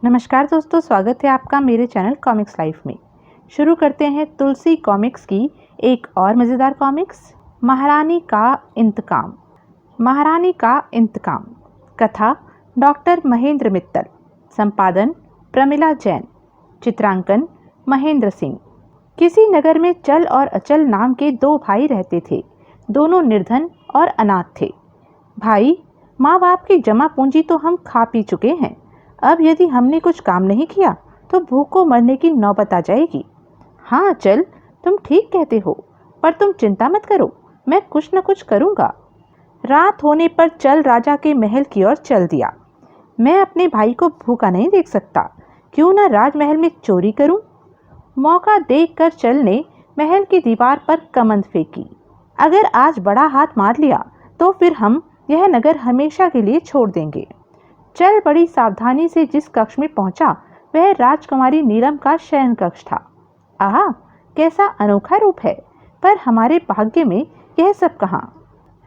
नमस्कार दोस्तों, स्वागत है आपका मेरे चैनल कॉमिक्स लाइफ में। शुरू करते हैं तुलसी कॉमिक्स की एक और मज़ेदार कॉमिक्स, महारानी का इंतकाम। महारानी का इंतकाम। कथा डॉक्टर महेंद्र मित्तल। संपादन प्रमिला जैन। चित्रांकन महेंद्र सिंह। किसी नगर में चल और अचल नाम के दो भाई रहते थे। दोनों निर्धन और अनाथ थे। भाई, माँ बाप की जमा पूंजी तो हम खा पी चुके हैं। अब यदि हमने कुछ काम नहीं किया तो भूख को मरने की नौबत आ जाएगी। हाँ चल, तुम ठीक कहते हो, पर तुम चिंता मत करो, मैं कुछ न कुछ करूँगा। रात होने पर चल राजा के महल की ओर चल दिया। मैं अपने भाई को भूखा नहीं देख सकता, क्यों न राजमहल में चोरी करूं। मौका देखकर चल ने महल की दीवार पर कमंद फेंकी। अगर आज बड़ा हाथ मार लिया तो फिर हम यह नगर हमेशा के लिए छोड़ देंगे। चल बड़ी सावधानी से जिस कक्ष में पहुंचा वह राजकुमारी नीलम का शयन कक्ष था। आहा, कैसा अनोखा रूप है, पर हमारे भाग्य में यह सब कहाँ।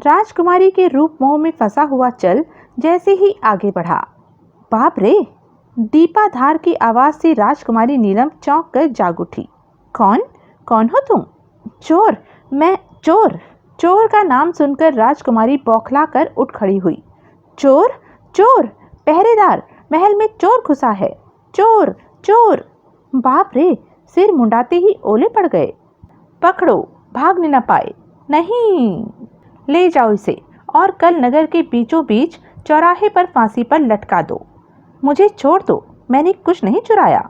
राजकुमारी के रूप मोह में फंसा हुआ चल जैसे ही आगे बढ़ा, बाप रे, दीपाधार की आवाज से राजकुमारी नीलम चौंक कर जाग उठी। कौन कौन हो तुम? चोर, मैं चोर। चोर का नाम सुनकर राजकुमारी बौखला कर उठ खड़ी हुई। चोर चोर, पहरेदार, महल में चोर घुसा है, चोर चोर। बाप रे, सिर मुंडाते ही ओले पड़ गए। पकड़ो, भागने न पाए। नहीं, ले जाओ इसे और कल नगर के बीचों बीच चौराहे पर फांसी पर लटका दो। मुझे छोड़ दो, मैंने कुछ नहीं चुराया।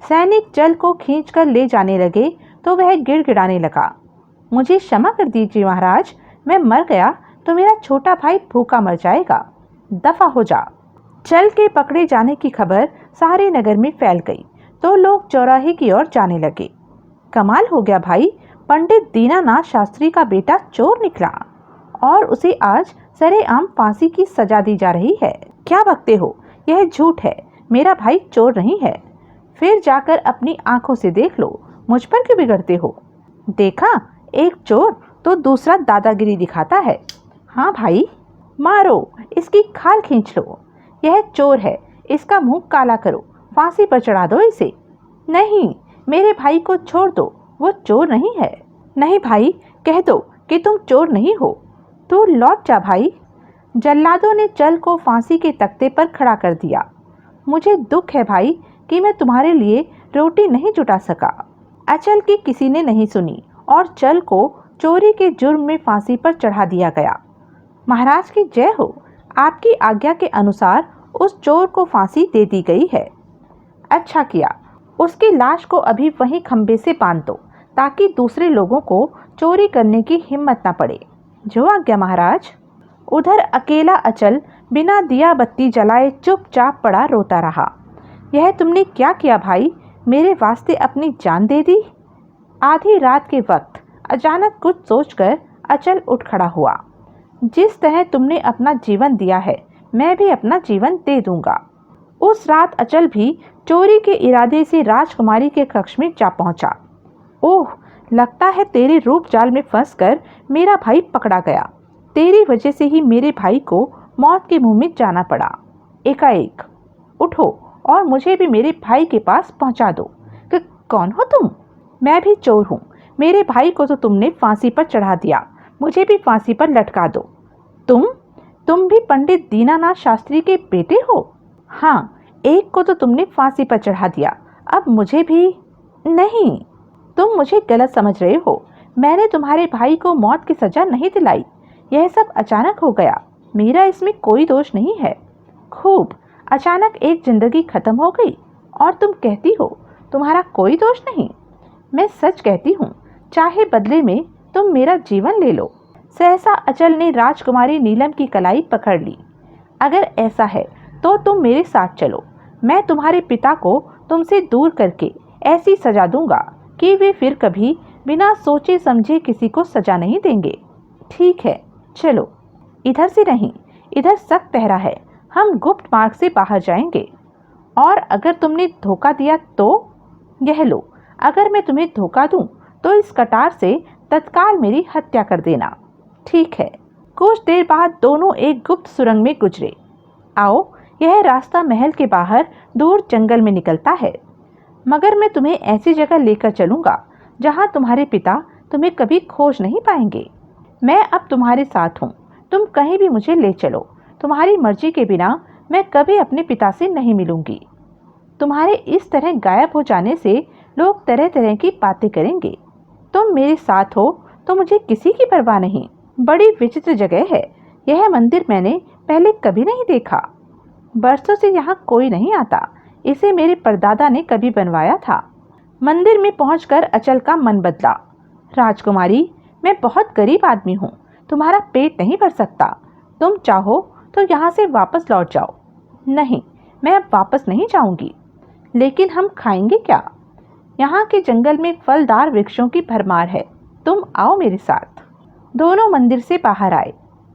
सैनिक चल को खींचकर ले जाने लगे तो वह गिड़गिड़ाने लगा। मुझे क्षमा कर दीजिए महाराज, मैं मर गया तो मेरा छोटा भाई भूखा मर जाएगा। दफा हो जा। चल के पकड़े जाने की खबर सारे नगर में फैल गई तो लोग चौराहे की ओर जाने लगे। कमाल हो गया भाई, पंडित दीनानाथ शास्त्री का बेटा चोर निकला और उसे आज सरेआम फांसी की सजा दी जा रही है। क्या बकते हो, यह झूठ है, मेरा भाई चोर नहीं है। फिर जाकर अपनी आंखों से देख लो, मुझ पर क्यों बिगड़ते हो? देखा, एक चोर तो दूसरा दादागिरी दिखाता है। हाँ भाई, मारो, इसकी खाल खींच लो। यह चोर है, इसका मुंह काला करो, फांसी पर चढ़ा दो इसे। नहीं, मेरे भाई को छोड़ दो, वो चोर नहीं है। नहीं भाई, कह दो कि तुम चोर नहीं हो। तू लौट जा भाई। जल्लादों ने चल को फांसी के तख्ते पर खड़ा कर दिया। मुझे दुख है भाई कि मैं तुम्हारे लिए रोटी नहीं जुटा सका। अचल की किसी ने नहीं सुनी और चल को चोरी के जुर्म में फांसी पर चढ़ा दिया गया। महाराज की जय हो, आपकी आज्ञा के अनुसार उस चोर को फांसी दे दी गई है। अच्छा किया, उसकी लाश को अभी वहीं खंबे से बांध दो ताकि दूसरे लोगों को चोरी करने की हिम्मत न पड़े। जो आज्ञा महाराज। उधर अकेला अचल बिना दिया बत्ती जलाए चुपचाप पड़ा रोता रहा। यह तुमने क्या किया भाई, मेरे वास्ते अपनी जान दे दी? आधी रात के वक्त अचानक कुछ सोचकर अचल उठ खड़ा हुआ। जिस तरह तुमने अपना जीवन दिया है, मैं भी अपना जीवन दे दूंगा। उस रात अचल भी चोरी के इरादे से राजकुमारी के कक्ष में जा पहुंचा। ओह, लगता है तेरे रूप जाल में फंसकर मेरा भाई पकड़ा गया। तेरी वजह से ही मेरे भाई को मौत के मुंह में जाना पड़ा। एकाएक उठो और मुझे भी मेरे भाई के पास पहुंचा दो। कौन हो तुम? मैं भी चोर हूँ। मेरे भाई को तो तुमने फांसी पर चढ़ा दिया, मुझे भी फांसी पर लटका दो। तुम भी पंडित दीनानाथ शास्त्री के बेटे हो? हाँ, एक को तो तुमने फांसी पर चढ़ा दिया, अब मुझे भी। नहीं, तुम मुझे गलत समझ रहे हो। मैंने तुम्हारे भाई को मौत की सजा नहीं दिलाई। यह सब अचानक हो गया, मेरा इसमें कोई दोष नहीं है। खूब, अचानक एक जिंदगी खत्म हो गई और तुम कहती हो तुम्हारा कोई दोष नहीं। मैं सच कहती हूँ, चाहे बदले में तुम मेरा जीवन ले लो। सहसा अचल ने राजकुमारी नीलम की कलाई पकड़ ली। अगर ऐसा है तो तुम मेरे साथ चलो। मैं तुम्हारे पिता को तुमसे दूर करके ऐसी सजा दूंगा कि वे फिर कभी बिना सोचे समझे किसी को सजा नहीं देंगे। ठीक है, चलो। इधर से नहीं, इधर सख्त पहरा है, हम गुप्त मार्ग से बाहर जाएंगे। और अगर तुमने धोखा दिया तो? यह लो, अगर मैं तुम्हें धोखा दूं तो इस कटार से तत्काल मेरी हत्या कर देना। ठीक है। कुछ देर बाद दोनों एक गुप्त सुरंग में गुजरे। आओ, यह रास्ता महल के बाहर दूर जंगल में निकलता है, मगर मैं तुम्हें ऐसी जगह लेकर चलूंगा जहां तुम्हारे पिता तुम्हें कभी खोज नहीं पाएंगे। मैं अब तुम्हारे साथ हूँ, तुम कहीं भी मुझे ले चलो। तुम्हारी मर्जी के बिना मैं कभी अपने पिता से नहीं मिलूंगी। तुम्हारे इस तरह गायब हो जाने से लोग तरह तरह की बातें करेंगे। तुम मेरे साथ हो तो मुझे किसी की परवाह नहीं। बड़ी विचित्र जगह है। यह मंदिर मैंने पहले कभी नहीं देखा। बरसों से यहाँ कोई नहीं आता। इसे मेरे परदादा ने कभी बनवाया था। मंदिर में पहुंचकर अचल का मन बदला। राजकुमारी, मैं बहुत गरीब आदमी हूँ, तुम्हारा पेट नहीं भर सकता। तुम चाहो तो यहाँ से वापस लौट जाओ। नहीं, मैं अब वापस नहीं जाऊंगी। लेकिन हम खाएंगे क्या? यहाँ के जंगल में फलदार वृक्षों की भरमार है। तुम आओ मेरे साथ। दोनों मंदिर से बाहर आए।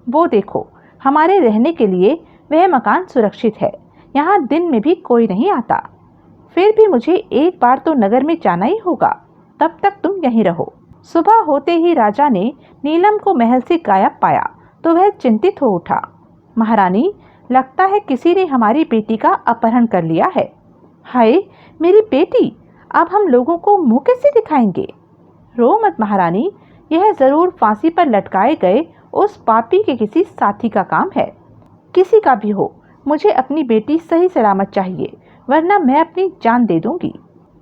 वो देखो, हमारे रहने के लिए वह मकान सुरक्षित है। यहाँ दिन में भी कोई नहीं आता। फिर भी मुझे एक बार तो नगर में जाना ही होगा। तब तक तुम यहीं रहो। सुबह होते ही राजा ने नीलम को महल से गायब पाया तो वह चिंतित हो उठा। महारानी, लगता है किसी ने हमारी बेटी का अपहरण कर लिया है। हाय, मेरी बेटी! अब हम लोगों को मुंह कैसे दिखाएंगे? रो मत महारानी, यह जरूर फांसी पर लटकाए गए उस पापी के किसी साथी का काम है। किसी का भी हो, मुझे अपनी बेटी सही सलामत चाहिए, वरना मैं अपनी जान दे दूंगी।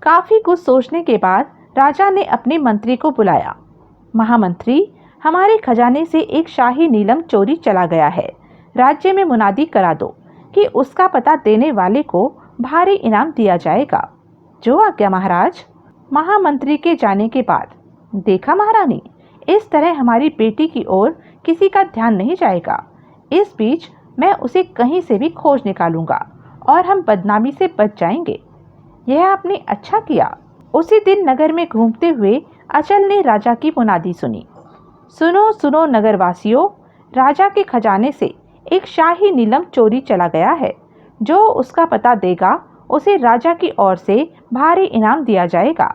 काफी कुछ सोचने के बाद राजा ने अपने मंत्री को बुलाया। महामंत्री, हमारे खजाने से एक शाही नीलम चोरी चला गया है। राज्य में मुनादी करा दो कि उसका पता देने वाले को भारी इनाम दिया जाएगा। जो आज्ञा महाराज। महामंत्री के जाने के बाद देखा महारानी, इस तरह हमारी बेटी की ओर किसी का ध्यान नहीं जाएगा। इस बीच मैं उसे कहीं से भी खोज निकालूंगा और हम बदनामी से बच जाएंगे। यह आपने अच्छा किया। उसी दिन नगर में घूमते हुए अचल ने राजा की मुनादी सुनी। सुनो सुनो नगरवासियों, राजा के खजाने से एक शाही नीलम चोरी चला गया है। जो उसका पता देगा उसे राजा की ओर से भारी इनाम दिया जाएगा।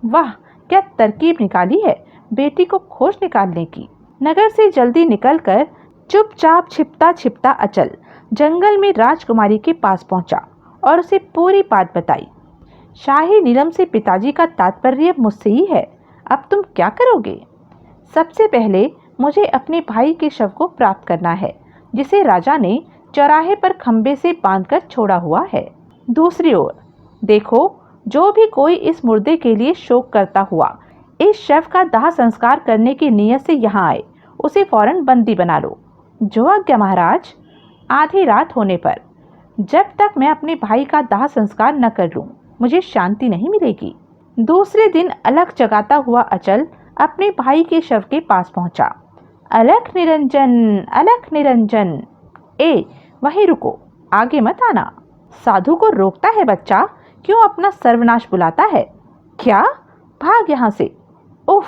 वाह, क्या तरकीब निकाली है बेटी को खोज निकालने की। नगर से जल्दी निकलकर चुपचाप छिपता छिपता अचल जंगल में राजकुमारी के पास पहुंचा और उसे पूरी बात बताई। शाही नीलम से पिताजी का तात्पर्य मुझसे ही है। अब तुम क्या करोगे? सबसे पहले मुझे अपने भाई के शव को प्राप्त करना है, जिसे राजा ने चौराहे पर खंबे से बांधकर छोड़ा हुआ है। दूसरी ओर देखो, जो भी कोई इस मुर्दे के लिए शोक करता हुआ इस शव का दाह संस्कार करने की नीयत से यहाँ आए, उसे फौरन बंदी बना लो। जो आज्ञा महाराज। आधी रात होने पर जब तक मैं अपने भाई का दाह संस्कार न कर लूं, मुझे शांति नहीं मिलेगी। दूसरे दिन अलख जगाता हुआ अचल अपने भाई के शव के पास पहुंचा। अलख निरंजन, अलख निरंजन। ए, वहीं रुको, आगे मत आना। साधु को रोकता है बच्चा, क्यों अपना सर्वनाश बुलाता है? क्या? भाग यहाँ से। उफ,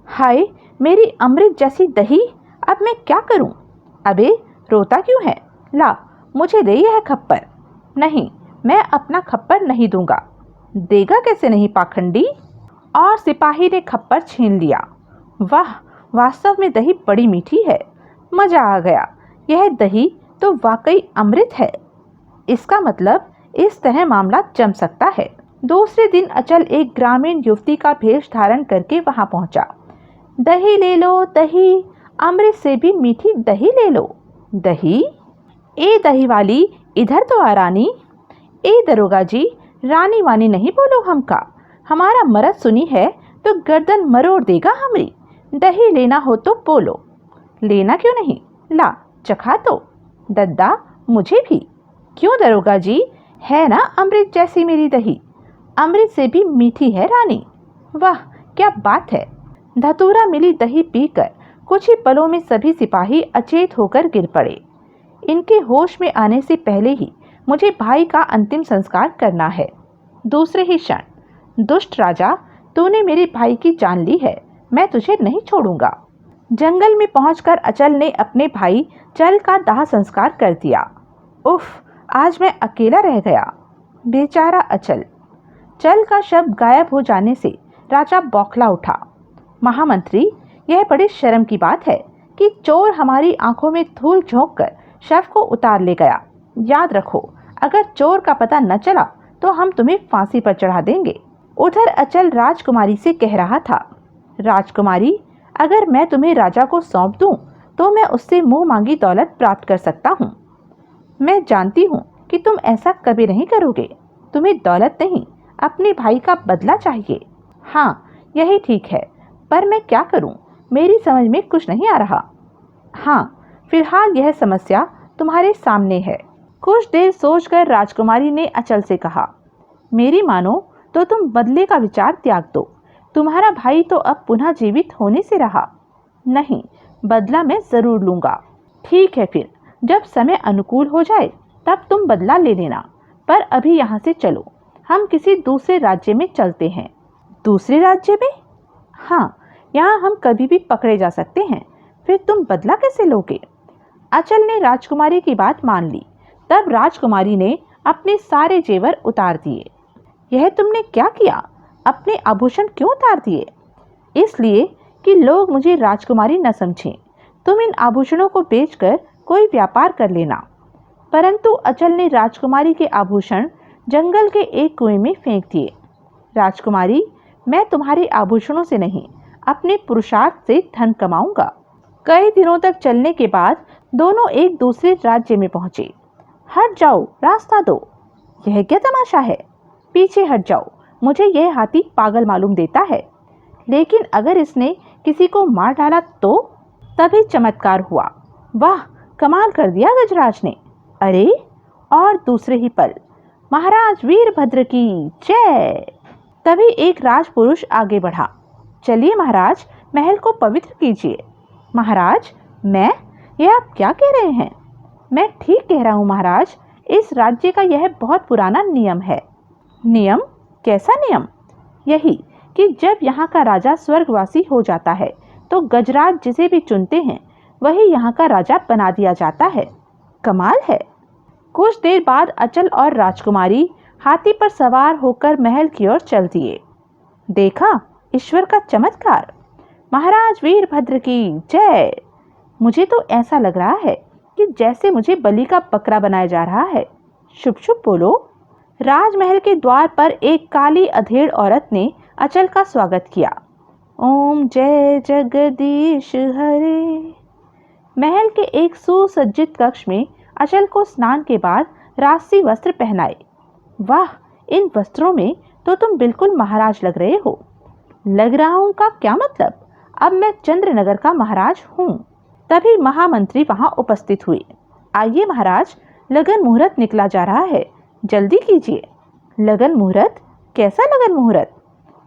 हाय, मेरी अमृत जैसी दही, अब मैं क्या करूं? अबे, रोता क्यों है? ला, मुझे दे यह खप्पर। नहीं, मैं अपना खप्पर नहीं दूंगा। देगा कैसे नहीं पाखंडी? और सिपाही ने खप्पर छीन लिया। वाह, वास्तव में दही बड़ी मीठी है। मजा आ गया। यह दही तो वाकई अमृत है। इसका मतलब इस तरह मामला जम सकता है। दूसरे दिन अचल एक ग्रामीण युवती का भेष धारण करके वहां पहुंचा। दही ले लो, दही, अमृत से भी मीठी दही ले लो। दही? ए दही वाली, इधर तो आ रानी। ए दरोगा जी, रानी वानी नहीं बोलो हमका। हमारा मरद सुनी है तो गर्दन मरोड़ देगा हमारी। दही लेना हो तो बोलो। लेना क्यों नहीं, ला चखा तो। दद्दा, मुझे भी। क्यों दरोगा जी, है ना अमृत जैसी मेरी दही। अमृत से भी मीठी है रानी। वाह, क्या बात है। धतूरा मिली दही पीकर कुछ ही पलों में सभी सिपाही अचेत होकर गिर पड़े। इनके होश में आने से पहले ही मुझे भाई का अंतिम संस्कार करना है। दूसरे ही क्षण, दुष्ट राजा, तूने मेरे भाई की जान ली है, मैं तुझे नहीं छोड़ूंगा। जंगल में पहुंचकर अचल ने अपने भाई चल का दाह संस्कार कर दिया। उफ, आज मैं अकेला रह गया। बेचारा अचल। चल का शव गायब हो जाने से राजा बौखला उठा। महामंत्री, यह बड़ी शर्म की बात है कि चोर हमारी आंखों में धूल झोंक कर शव को उतार ले गया। याद रखो, अगर चोर का पता न चला तो हम तुम्हें फांसी पर चढ़ा देंगे। उधर अचल राजकुमारी से कह रहा था, राजकुमारी, अगर मैं तुम्हें राजा को सौंप दूं तो मैं उससे मुंह मांगी दौलत प्राप्त कर सकता हूं। मैं जानती हूं कि तुम ऐसा कभी नहीं करोगे। तुम्हें दौलत नहीं, अपने भाई का बदला चाहिए। हाँ, यही ठीक है, पर मैं क्या करूं? मेरी समझ में कुछ नहीं आ रहा। हाँ, फिलहाल यह समस्या तुम्हारे सामने है। कुछ देर सोचकर राजकुमारी ने अचल से कहा, मेरी मानो तो तुम बदले का विचार त्याग दो। तुम्हारा भाई तो अब पुनः जीवित होने से रहा। नहीं, बदला मैं जरूर लूंगा। ठीक है, फिर जब समय अनुकूल हो जाए तब तुम बदला ले लेना, पर अभी यहाँ से चलो, हम किसी दूसरे राज्य में चलते हैं। दूसरे राज्य में? हाँ, यहाँ हम कभी भी पकड़े जा सकते हैं। फिर तुम बदला कैसे लोगे? अचल ने राजकुमारी की बात मान ली। तब राजकुमारी ने अपने सारे जेवर उतार दिए। यह तुमने क्या किया? अपने आभूषण क्यों उतार दिए? इसलिए कि लोग मुझे राजकुमारी न समझें। तुम इन आभूषणों को बेचकर कोई व्यापार कर लेना। परंतु अचल ने राजकुमारी के आभूषण जंगल के एक कुएं में फेंक दिए। राजकुमारी, मैं तुम्हारे आभूषणों से नहीं, अपने पुरुषार्थ से धन कमाऊंगा। कई दिनों तक चलने के बाद दोनों एक दूसरे राज्य में पहुंचे। हट जाओ, रास्ता दो। यह क्या तमाशा है? पीछे हट जाओ, मुझे यह हाथी पागल मालूम देता है। लेकिन अगर इसने किसी को मार डाला तो? तभी चमत्कार हुआ। वाह, कमाल कर दिया गजराज ने। अरे, और दूसरे ही पल, महाराज वीरभद्र की जय। तभी एक राजपुरुष आगे बढ़ा। चलिए महाराज, महल को पवित्र कीजिए। महाराज, मैं? यह आप क्या कह रहे हैं? मैं ठीक कह रहा हूँ महाराज, इस राज्य का यह बहुत पुराना नियम है। नियम? कैसा नियम? यही कि जब यहाँ का राजा स्वर्गवासी हो जाता है तो गजराज जिसे भी चुनते हैं वही यहाँ का राजा बना दिया जाता है। कमाल है। कुछ देर बाद अचल और राजकुमारी हाथी पर सवार होकर महल की ओर चल दिए। देखा, ईश्वर का चमत्कार। महाराज वीरभद्र की जय। मुझे तो ऐसा लग रहा है कि जैसे मुझे बलि का बकरा बनाया जा रहा है। शुभ शुभ बोलो। राजमहल के द्वार पर एक काली अधेड़ औरत ने अचल का स्वागत किया। ओम जय जगदीश हरे। महल के एक सुसज्जित कक्ष में अचल को स्नान के बाद राजसी वस्त्र पहनाए। वाह, इन वस्त्रों में तो तुम बिल्कुल महाराज लग रहे हो। लग रहा हूं का क्या मतलब? अब मैं चंद्रनगर का महाराज हूँ। तभी महामंत्री वहां उपस्थित हुए। आइए महाराज, लगन मुहूर्त निकला जा रहा है, जल्दी कीजिए। लगन मुहूर्त? कैसा लगन मुहूर्त?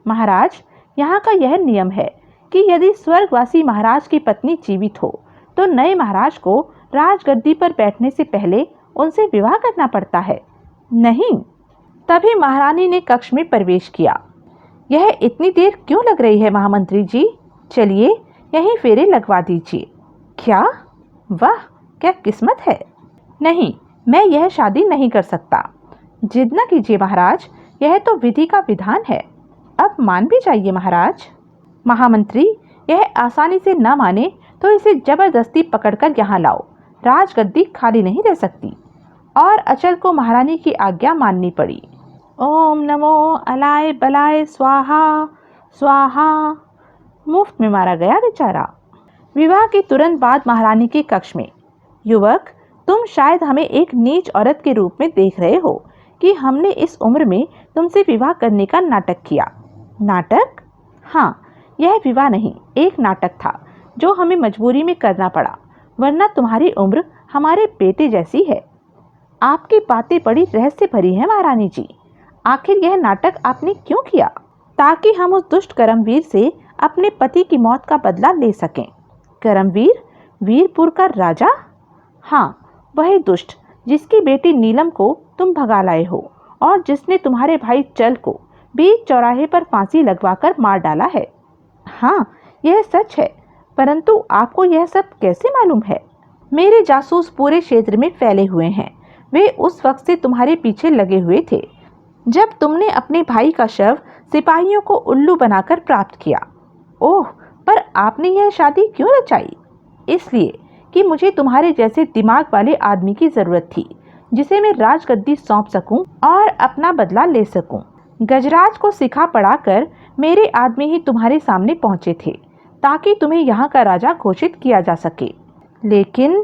महाराज, यहाँ का यह नियम है कि यदि स्वर्गवासी महाराज की पत्नी जीवित हो तो नए महाराज को राजगद्दी पर बैठने से पहले उनसे विवाह करना पड़ता है। नहीं। तभी महारानी ने कक्ष में प्रवेश किया। यह इतनी देर क्यों लग रही है महामंत्री जी? चलिए, यहीं फेरे लगवा दीजिए। क्या? वाह, क्या किस्मत है। नहीं, मैं यह शादी नहीं कर सकता। जिद न कीजिए महाराज, यह तो विधि का विधान है। अब मान भी जाइए महाराज। महामंत्री, यह आसानी से न माने तो इसे जबरदस्ती पकड़कर यहाँ लाओ। राजगद्दी खाली नहीं रह सकती। और अचल को महारानी की आज्ञा माननी पड़ी। ओम नमो अलाय बलाय स्वाहा स्वाहा। मुफ्त में मारा गया बेचारा। विवाह के तुरंत बाद महारानी के कक्ष में, युवक, तुम शायद हमें एक नीच औरत के रूप में देख रहे हो कि हमने इस उम्र में तुमसे विवाह करने का नाटक किया। नाटक? हाँ, यह विवाह नहीं, एक नाटक था जो हमें मजबूरी में करना पड़ा, वरना तुम्हारी उम्र हमारे बेटे जैसी है। आपकी बातें बड़ी रहस्य भरी हैं महारानी जी। आखिर यह नाटक आपने क्यों किया? ताकि हम उस दुष्ट कर्मवीर से अपने पति की मौत का बदला ले सकें। कर्मवीर? वीरपुर का राजा? हाँ, वही दुष्ट जिसकी बेटी नीलम को तुम भगा लाए हो और जिसने तुम्हारे भाई चल को बीच चौराहे पर फांसी लगवाकर मार डाला है। हाँ, यह सच है, परंतु आपको यह सब कैसे मालूम है? मेरे जासूस पूरे क्षेत्र में फैले हुए हैं। वे उस वक्त से तुम्हारे पीछे लगे हुए थे जब तुमने अपने भाई का शव सिपाहियों को उल्लू बनाकर प्राप्त किया। ओह, पर आपने यह शादी क्यों रचाई? इसलिए कि मुझे तुम्हारे जैसे दिमाग वाले आदमी की जरूरत थी जिसे मैं राजगद्दी सौंप सकूं और अपना बदला ले सकूं। गजराज को सिखा पढ़ाकर मेरे आदमी ही तुम्हारे सामने पहुंचे थे ताकि तुम्हें यहाँ का राजा घोषित किया जा सके। लेकिन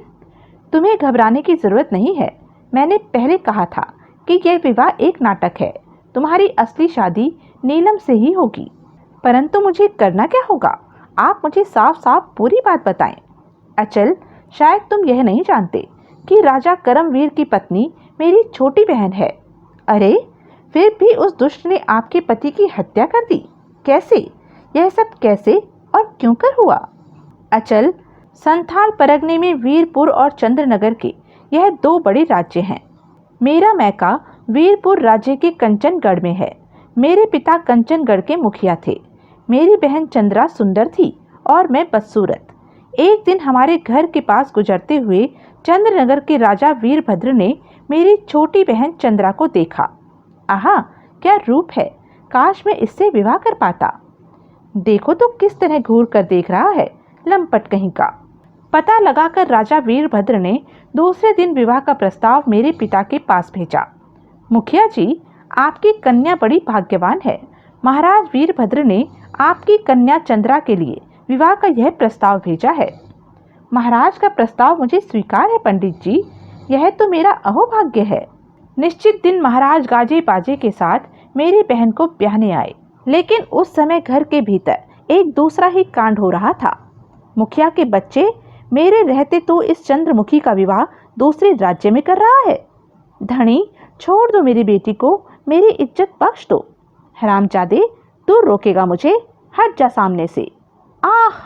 तुम्हें घबराने की जरूरत नहीं है। मैंने पहले कहा था कि यह विवाह एक नाटक है। तुम्हारी असली शादी नीलम से ही होगी। परंतु मुझे करना क्या होगा? आप मुझे साफ साफ पूरी बात बताएं। अचल, शायद तुम यह नहीं जानते कि राजा करमवीर की पत्नी मेरी छोटी बहन है। अरे, फिर भी उस दुष्ट ने आपके पति की हत्या कर दी। कैसे? यह सब कैसे और क्यों कर हुआ? अचल, संथाल परगने में वीरपुर और चंद्रनगर के यह दो बड़े राज्य हैं। मेरा मैका वीरपुर राज्य के कंचनगढ़ में है। मेरे पिता कंचनगढ़ के मुखिया थे। मेरी बहन चंद्रा सुंदर थी और मैं बदसूरत। एक दिन हमारे घर के पास गुजरते हुए चंद्रनगर के राजा वीरभद्र ने मेरी छोटी बहन चंद्रा को देखा। आहा, क्या रूप है! काश मैं इससे विवाह कर पाता। देखो तो किस तरह घूर कर देख रहा है, लंपट कहीं का। पता लगाकर राजा वीरभद्र ने दूसरे दिन विवाह का प्रस्ताव मेरे पिता के पास भेजा। मुखिया जी, आपकी कन्या बड़ी भाग्यवान है। महाराज वीरभद्र ने आपकी कन्या चंद्रा के लिए विवाह का यह प्रस्ताव भेजा है। महाराज का प्रस्ताव मुझे स्वीकार है पंडित जी। यह तो मेरा अहोभाग्य है। निश्चित दिन महाराज गाजे बाजे के साथ मेरी बहन को ब्याहने आए। लेकिन उस समय घर के भीतर एक दूसरा ही कांड हो रहा था। मुखिया के बच्चे मेरे रहते तो इस चंद्रमुखी का विवाह दूसरे राज्य में कर रहा है। धनी, छोड़ दो मेरी बेटी को, मेरी इज्जत बख्श दो। हरामजादे, तू रोकेगा मुझे? हट जा सामने से। आह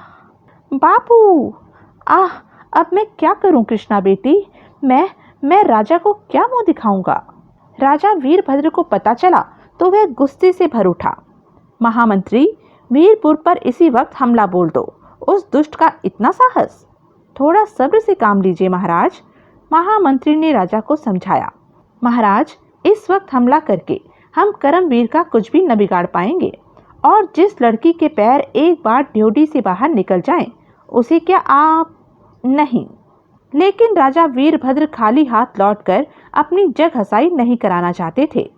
बापू, आह, अब मैं क्या करूं कृष्णा बेटी? मैं राजा को क्या मुंह दिखाऊंगा? राजा वीरभद्र को पता चला तो वह गुस्से से भर उठा। महामंत्री, वीरपुर पर इसी वक्त हमला बोल दो। उस दुष्ट का इतना साहस! थोड़ा सब्र से काम लीजिए महाराज, महामंत्री ने राजा को समझाया। महाराज, इस वक्त हमला करके हम करमवीर का कुछ भी न बिगाड़ पाएंगे, और जिस लड़की के पैर एक बार ड्योढ़ी से बाहर निकल जाएं, उसे क्या आप नहीं। लेकिन राजा वीरभद्र खाली हाथ लौटकर अपनी जग हसाई नहीं कराना चाहते थे।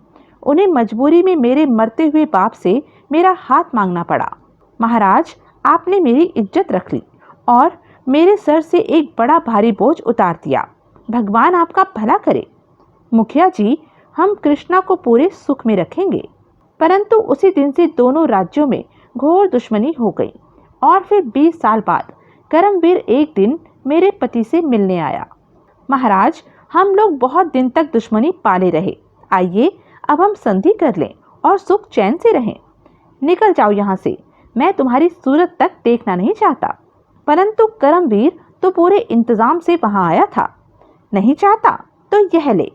उन्हें मजबूरी में मेरे मरते हुए बाप से मेरा हाथ मांगना पड़ा। महाराज, आपने मेरी इज्जत रख ली और मेरे सर से एक बड़ा भारी बोझ उतार दिया। भगवान आपका भला करे। मुखिया जी, हम कृष्णा को पूरे सुख में रखेंगे। परंतु उसी दिन से दोनों राज्यों में घोर दुश्मनी हो गई और फिर 20 साल बाद करमवीर एक दिन मेरे पति से मिलने आया। महाराज, हम लोग बहुत दिन तक दुश्मनी पाले रहे। आइए अब हम संधि कर लें और सुख चैन से रहें। निकल जाओ यहाँ से, मैं तुम्हारी सूरत तक देखना नहीं चाहता। परंतु करमवीर तो पूरे इंतजाम से वहां आया था। नहीं चाहता तो यह ले।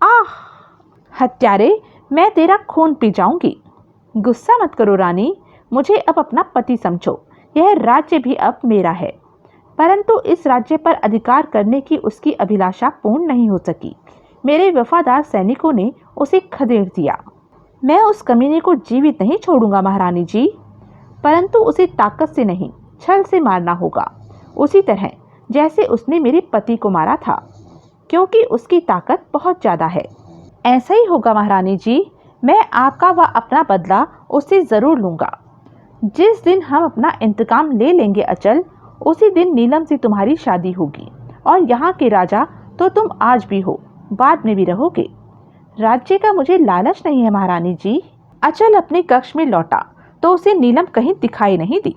आह हत्यारे, मैं तेरा खून पी जाऊंगी। गुस्सा मत करो रानी, मुझे अब अपना पति समझो। यह राज्य भी अब मेरा है, परंतु इस राज्य पर अधिकार करने की उसकी अभिलाषा पूर्ण नहीं हो सकी। मेरे वफादार सैनिकों ने उसे खदेड़ दिया। मैं उस कमीने को जीवित नहीं छोड़ूंगा महारानी जी, परंतु उसे ताकत से नहीं, छल से मारना होगा, उसी तरह जैसे उसने मेरे पति को मारा था, क्योंकि उसकी ताकत बहुत ज़्यादा है। ऐसा ही होगा महारानी जी, मैं आपका व अपना बदला उससे ज़रूर लूँगा। जिस दिन हम अपना इंतकाम ले लेंगे अचल, उसी दिन नीलम से तुम्हारी शादी होगी, और यहाँ के राजा तो तुम आज भी हो, बाद में भी रहोगे। राज्य का मुझे लालच नहीं है महारानी जी। अचल अपने कक्ष में लौटा तो उसे नीलम कहीं दिखाई नहीं दी।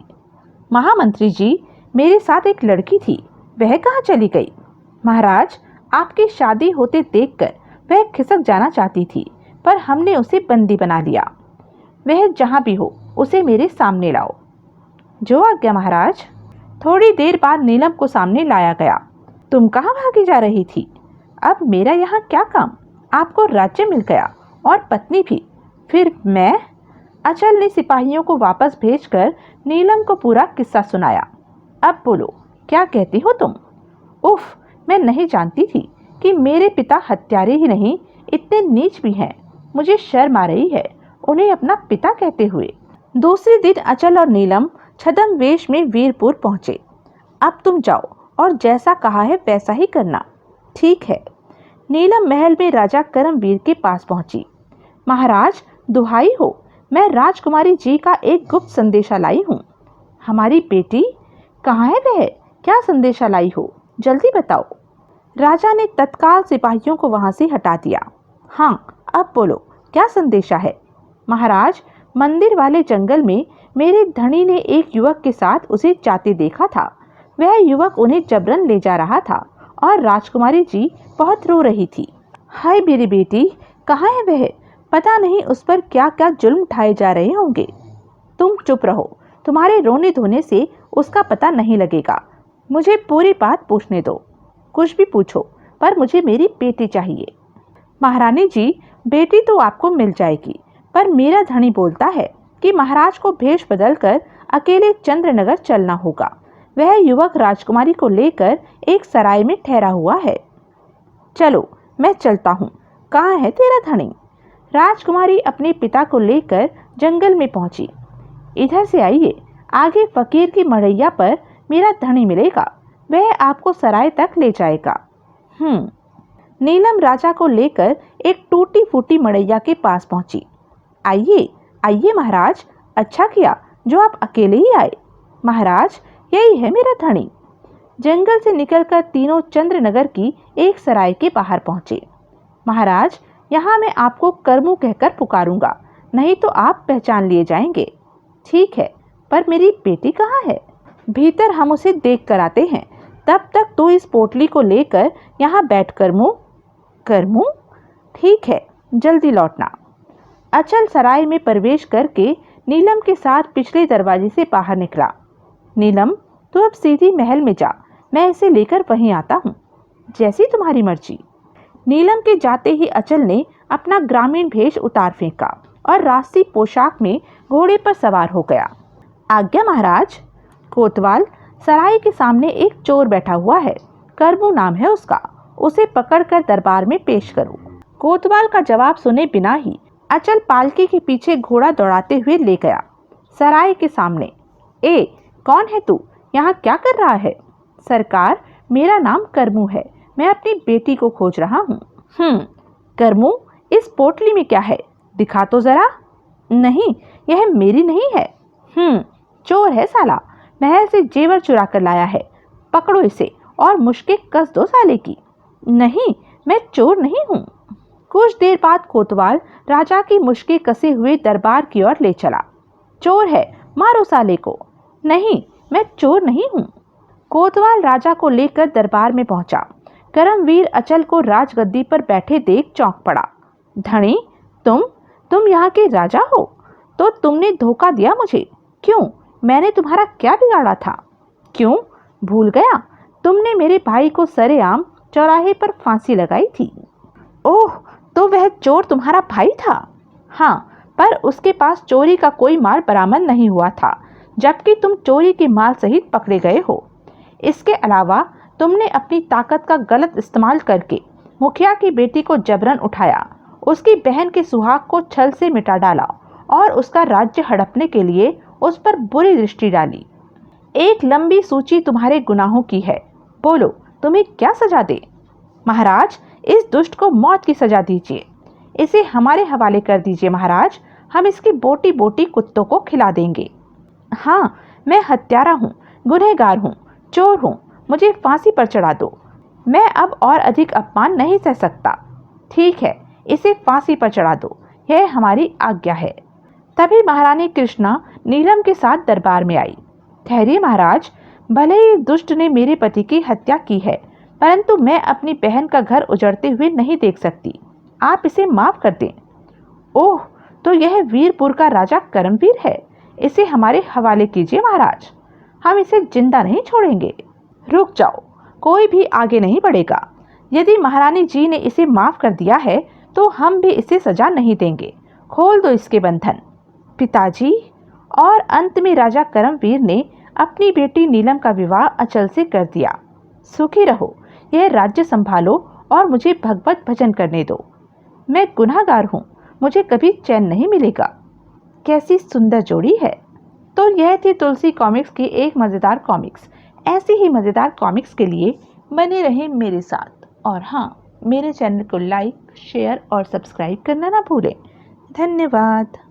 महामंत्री जी, मेरे साथ एक लड़की थी, वह कहाँ चली गई? महाराज, आपकी शादी होते देखकर वह खिसक जाना चाहती थी, पर हमने उसे बंदी बना लिया। वह जहाँ भी हो उसे मेरे सामने लाओ। जो आज्ञा महाराज। थोड़ी देर बाद नीलम को सामने लाया गया। तुम कहाँ भागी जा रही थी? अब मेरा यहाँ क्या काम? आपको राज्य मिल गया और पत्नी भी, फिर मैं? अचल ने सिपाहियों को वापस भेजकर नीलम को पूरा किस्सा सुनाया। अब बोलो, क्या कहती हो तुम? उफ, मैं नहीं जानती थी कि मेरे पिता हत्यारे ही नहीं, इतने नीच भी हैं। मुझे शर्म आ रही है उन्हें अपना पिता कहते हुए। दूसरे दिन अचल और नीलम छद्म वेश में वीरपुर पहुंचे। अब तुम जाओ और जैसा कहा है वैसा ही करना। ठीक है। नीलम महल में राजा करमवीर के पास पहुंची। महाराज, दुहाई हो, मैं राजकुमारी जी का एक गुप्त संदेशा लाई हूँ। हमारी बेटी कहाँ है वह? क्या संदेशा लाई हो? जल्दी बताओ। राजा ने तत्काल सिपाहियों को वहां से हटा दिया। हाँ, अब बोलो, क्या संदेशा है? महाराज, मंदिर वाले जंगल में मेरे धनी ने एक युवक के साथ उसे जाते देखा था। वह युवक उन्हें जबरन ले जा रहा था और राजकुमारी जी बहुत रो रही थी। हाय मेरी बेटी, कहाँ है वह? पता नहीं उस पर क्या क्या जुल्म ढाए जा रहे होंगे। तुम चुप रहो, तुम्हारे रोने धोने से उसका पता नहीं लगेगा। मुझे पूरी बात पूछने दो। कुछ भी पूछो, पर मुझे मेरी बेटी चाहिए। महारानी जी, बेटी तो आपको मिल जाएगी, पर मेरा धनी बोलता है कि महाराज को भेष बदलकर अकेले चंद्रनगर चलना होगा। वह युवक राजकुमारी को लेकर एक सराय में ठहरा हुआ है। चलो, मैं चलता हूँ। कहाँ है तेरा धनी? राजकुमारी अपने पिता को लेकर जंगल में पहुंची। इधर से आइए, आगे फकीर की मड़ैया पर मेरा धनी मिलेगा। वह आपको सराय तक ले जाएगा। नीलम राजा को लेकर एक टूटी फूटी मड़ैया के पास पहुंची। आइए आइए महाराज, अच्छा किया जो आप अकेले ही आए। महाराज, यही है मेरा धनी। जंगल से निकलकर तीनों चंद्रनगर की एक सराय के बाहर पहुंचे। महाराज, यहाँ मैं आपको करमू कहकर पुकारूंगा, नहीं तो आप पहचान लिए जाएंगे। ठीक है, पर मेरी बेटी कहाँ है? भीतर हम उसे देख कर आते हैं। तब तक तो इस पोटली को लेकर यहाँ बैठ करमू। करमू? ठीक है, जल्दी लौटना। अचल सराय में प्रवेश करके नीलम के साथ पिछले दरवाजे से बाहर निकला। नीलम, तू अब सीधी महल में जा, मैं इसे लेकर वहीं आता हूँ। जैसी तुम्हारी मर्जी। नीलम के जाते ही अचल ने अपना ग्रामीण भेष उतार फेंका और राष्ट्रीय पोशाक में घोड़े पर सवार हो गया। आज्ञा महाराज। कोतवाल, सराय के सामने एक चोर बैठा हुआ है, करमू नाम है उसका। उसे पकड़कर दरबार में पेश करो। कोतवाल का जवाब सुने बिना ही अचल पालकी के पीछे घोड़ा दौड़ाते हुए ले गया। सराय के सामने। ए, कौन है तू? यहाँ क्या कर रहा है? सरकार, मेरा नाम करमू है, मैं अपनी बेटी को खोज रहा हूँ। करमू, इस पोटली में क्या है? दिखा तो जरा। नहीं, यह मेरी नहीं है। चोर है साला, महल से जेवर चुरा कर लाया है। पकड़ो इसे और मुश्किल कस दो साले की। नहीं, मैं चोर नहीं हूँ। कुछ देर बाद कोतवाल राजा की मुश्किल कसे हुए दरबार की ओर ले चला। चोर है, मारो साले को। नहीं, मैं चोर नहीं हूँ। कोतवाल राजा को लेकर दरबार में पहुंचा। करमवीर अचल को राजगद्दी पर बैठे देख चौंक पड़ा। धनी, तुम यहाँ के राजा हो? तो तुमने धोखा दिया मुझे। क्यों? मैंने तुम्हारा क्या बिगाड़ा था? क्यों भूल गया? तुमने मेरे भाई को सरेआम चौराहे पर फांसी लगाई थी। ओह, तो वह चोर तुम्हारा भाई था? हाँ, पर उसके पास चोरी का कोई माल बरामद नहीं हुआ था, जबकि तुम चोरी के माल सहित पकड़े गए हो। इसके अलावा तुमने अपनी ताकत का गलत इस्तेमाल करके मुखिया की बेटी को जबरन उठाया, उसकी बहन के सुहाग को छल से मिटा डाला और उसका राज्य हड़पने के लिए उस पर बुरी दृष्टि डाली। एक लंबी सूची तुम्हारे गुनाहों की है। बोलो, तुम्हें क्या सजा दे? महाराज, इस दुष्ट को मौत की सजा दीजिए। इसे हमारे हवाले कर दीजिए महाराज, हम इसकी बोटी बोटी कुत्तों को खिला देंगे। हाँ, मैं हत्यारा हूँ, गुनहगार हूँ, चोर हूँ, मुझे फांसी पर चढ़ा दो। मैं अब और अधिक अपमान नहीं सह सकता। ठीक है, इसे फांसी पर चढ़ा दो, यह हमारी आज्ञा है। तभी महारानी कृष्णा नीलम के साथ दरबार में आई। ठहरिए महाराज, भले ही दुष्ट ने मेरे पति की हत्या की है, परंतु मैं अपनी बहन का घर उजड़ते हुए नहीं देख सकती। आप इसे माफ कर दें। ओह, तो यह वीरपुर का राजा करमवीर है। इसे हमारे हवाले कीजिए महाराज, हम इसे जिंदा नहीं छोड़ेंगे। रुक जाओ, कोई भी आगे नहीं बढ़ेगा। यदि महारानी जी ने इसे माफ कर दिया है तो हम भी इसे सजा नहीं देंगे। खोल दो इसके बंधन। पिताजी। और अंत में राजा करमवीर ने अपनी बेटी नीलम का विवाह अचल से कर दिया। सुखी रहो, यह राज्य संभालो और मुझे भगवत भजन करने दो। मैं गुनहगार हूँ, मुझे कभी चैन नहीं मिलेगा। कैसी सुंदर जोड़ी है। तो यह थी तुलसी कॉमिक्स की एक मज़ेदार कॉमिक्स। ऐसी ही मज़ेदार कॉमिक्स के लिए बने रहें मेरे साथ। और हाँ, मेरे चैनल को लाइक, शेयर और सब्सक्राइब करना ना भूलें। धन्यवाद।